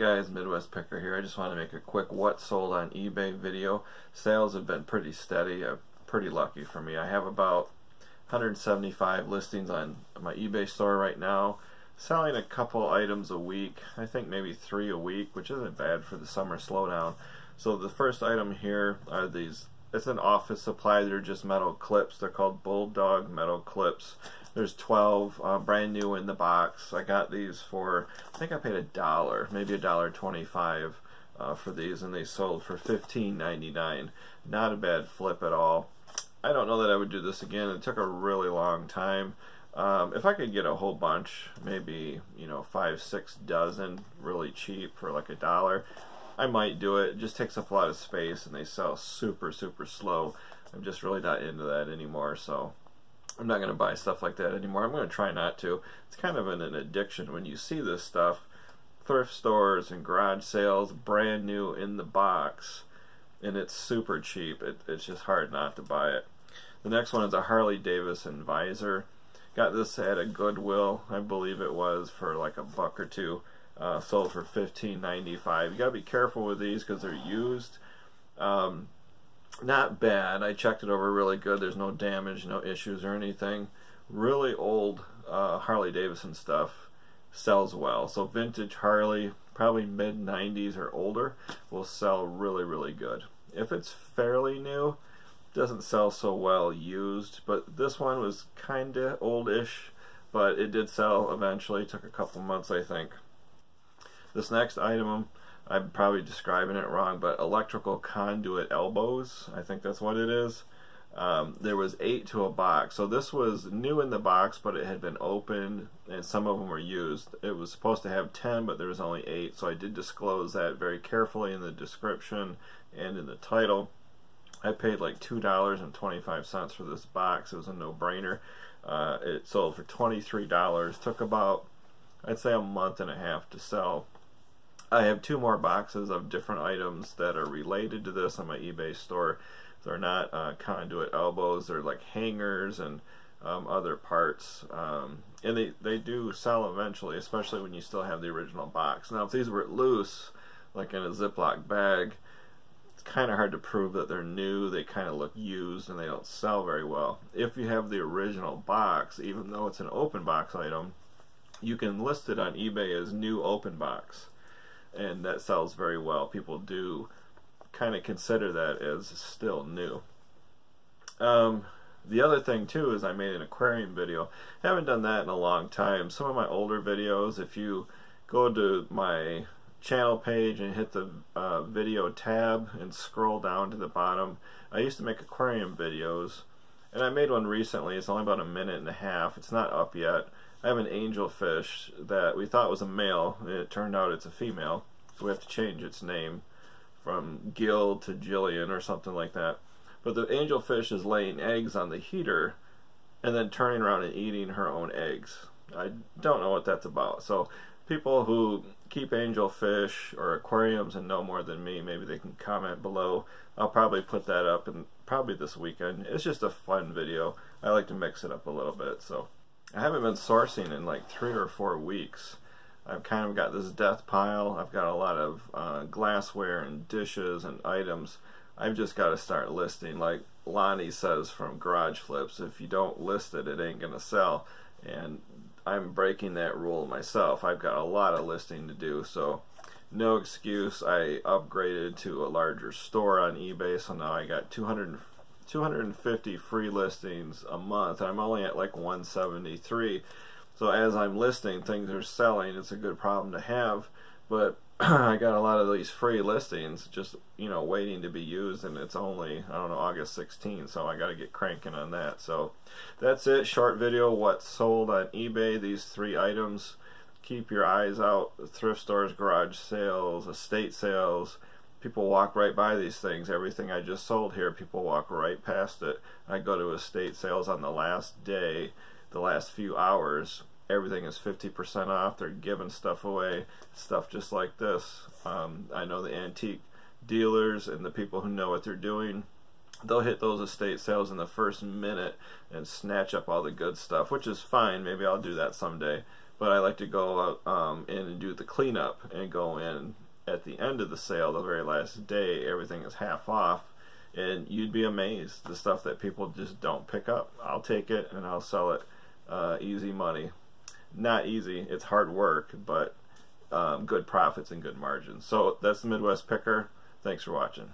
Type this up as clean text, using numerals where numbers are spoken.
guys, Midwest Picker here. I just want to make a quick what sold on eBay video. Sales have been pretty steady. Pretty lucky for me. I have about 175 listings on my eBay store right now, selling a couple items a week. I think maybe 3 a week, which isn't bad for the summer slowdown. So the first item here are these. It's an office supply. They're just metal clips. They're called Bulldog metal clips. There's 12 brand new in the box. I got these for, I think I paid $1, maybe $1.25 for these, and they sold for $15.99. Not a bad flip at all. I don't know that I would do this again. It took a really long time. If I could get a whole bunch, maybe 5-6 dozen really cheap for like $1, I might do it. It just takes up a lot of space and they sell super slow. I'm just really not into that anymore, so I'm not going to buy stuff like that anymore. I'm going to try not to. It's kind of an addiction when you see this stuff. Thrift stores and garage sales, brand new in the box, and it's super cheap. It's just hard not to buy it. The next one is a Harley Davidson Visor. Got this at a Goodwill, I believe it was, for like $1 or $2. Sold for $15.95. You gotta be careful with these because they're used. Not bad. I checked it over really good. There's no damage, no issues or anything. Really old Harley Davidson stuff sells well. So vintage Harley, probably mid-90s or older, will sell really good. If it's fairly new, doesn't sell so well used. But this one was kinda oldish, but it did sell eventually. Took a couple months, I think. This next item, I'm probably describing it wrong, but electrical conduit elbows, I think that's what it is. There was 8 to a box. So this was new in the box, but it had been opened, and some of them were used. It was supposed to have 10, but there was only 8, so I did disclose that very carefully in the description and in the title. I paid like $2.25 for this box. It was a no-brainer. It sold for $23. Took about, I'd say, a month and a half to sell. I have 2 more boxes of different items that are related to this on my eBay store. They're not conduit elbows. They're like hangers and other parts. And they do sell eventually, especially when you still have the original box. Now, if these were loose, like in a Ziploc bag, it's kind of hard to prove that they're new. They kind of look used and they don't sell very well. If you have the original box, even though it's an open box item, you can list it on eBay as new open box, and that sells very well. People do kind of consider that as still new. The other thing too is I made an aquarium video. I haven't done that in a long time. Some of my older videos, if you go to my channel page and hit the video tab and scroll down to the bottom, I used to make aquarium videos, and I made one recently. It's only about a minute and a half. It's not up yet. I have an angelfish that we thought was a male, and it turned out it's a female, so we have to change its name from Gil to Jillian or something like that. But the angelfish is laying eggs on the heater and then turning around and eating her own eggs. I don't know what that's about. So people who keep angelfish or aquariums and know more than me, maybe they can comment below. I'll probably put that up and probably this weekend. It's just a fun video. I like to mix it up a little bit. So I haven't been sourcing in like 3 or 4 weeks. I've kind of got this death pile. I've got a lot of glassware and dishes and items. I've just got to start listing. Like Lonnie says from Garage Flips, if you don't list it, it ain't going to sell. And I'm breaking that rule myself. I've got a lot of listing to do, so no excuse. I upgraded to a larger store on eBay, so now I got 250 free listings a month. I'm only at like 173. So as I'm listing, things are selling. It's a good problem to have, but I got a lot of these free listings just waiting to be used, and it's only, I don't know, August 16th, so I got to get cranking on that. So that's it. Short video, what sold on eBay, these 3 items. Keep your eyes out. Thrift stores, garage sales, estate sales. People walk right by these things. Everything I just sold here, people walk right past it. I go to estate sales on the last day, the last few hours. Everything is 50% off. They're giving stuff away, stuff just like this. I know the antique dealers and the people who know what they're doing, they'll hit those estate sales in the first minute and snatch up all the good stuff, which is fine. Maybe I'll do that someday. but I like to go in and do the cleanup and go in at the end of the sale, the very last day. Everything is half off, and you'd be amazed the stuff that people just don't pick up. I'll take it and I'll sell it easy money. Not easy, it's hard work, but good profits and good margins. So that's the Midwest Picker. Thanks for watching.